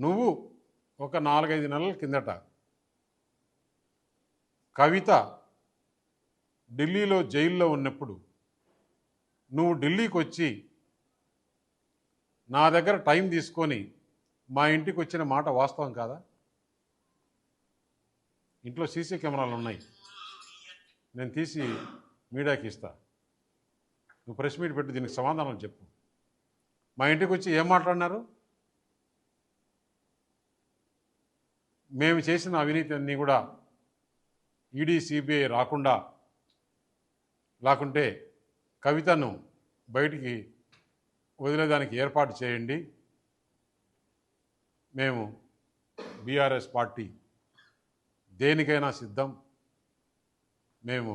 నువ్వు ఒక 4-5 నెలల కిందట కవిత ఢిల్లీలో జైల్లో ఉన్నప్పుడు నువ్వు ఢిల్లీకి వచ్చి నా దగ్గర టైం తీసుకొని మా ఇంటికి వచ్చిన మాట వాస్తవం కాదా? ఇంట్లో సీసీ కెమెరాలు ఉన్నాయి, నేను తీసి మీడియాకి ఇస్తా. నువ్వు ప్రెస్ మీట్ పెట్టి దీనికి సమాధానం చెప్పు. మా ఇంటికి వచ్చి ఏం మాట్లాడినారు? మేము చేసిన అవినీతి అన్నీ కూడా ఈడీ సిబిఐ రాకుండా, లేకుంటే కవితను బయటికి వదిలేదానికి ఏర్పాటు చేయండి. మేము బీఆర్ఎస్ పార్టీ దేనికైనా సిద్ధం. మేము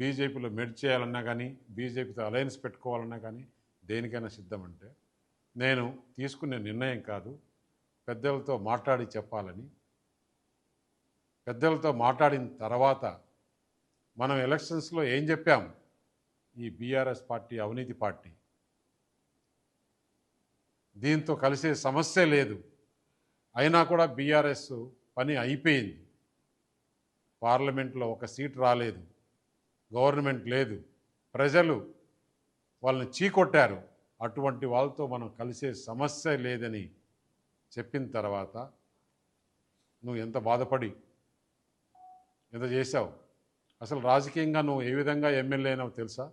బీజేపీలో మెర్జ్ చేయాలన్నా కానీ, బీజేపీతో అలయన్స్ పెట్టుకోవాలన్నా కానీ దేనికైనా సిద్ధం. అంటే నేను తీసుకునే నిర్ణయం కాదు, పెద్దలతో మాట్లాడి చెప్పాలని. పెద్దలతో మాట్లాడిన తర్వాత మనం ఎలక్షన్స్లో ఏం చెప్పాం? ఈ బీఆర్ఎస్ పార్టీ అవినీతి పార్టీ, దీంతో కలిసే సమస్య లేదు. అయినా కూడా బీఆర్ఎస్ పని అయిపోయింది. పార్లమెంట్లో ఒక సీట్ రాలేదు, గవర్నమెంట్ లేదు, ప్రజలు వాళ్ళని చీకొట్టారు. అటువంటి వాళ్ళతో మనం కలిసే సమస్య లేదని చెప్పిన తర్వాత నువ్వు ఎంత బాధపడి ఎంత చేశావు? అసలు రాజకీయంగా నువ్వు ఏ విధంగా ఎమ్మెల్యే అయినావు తెలుసా?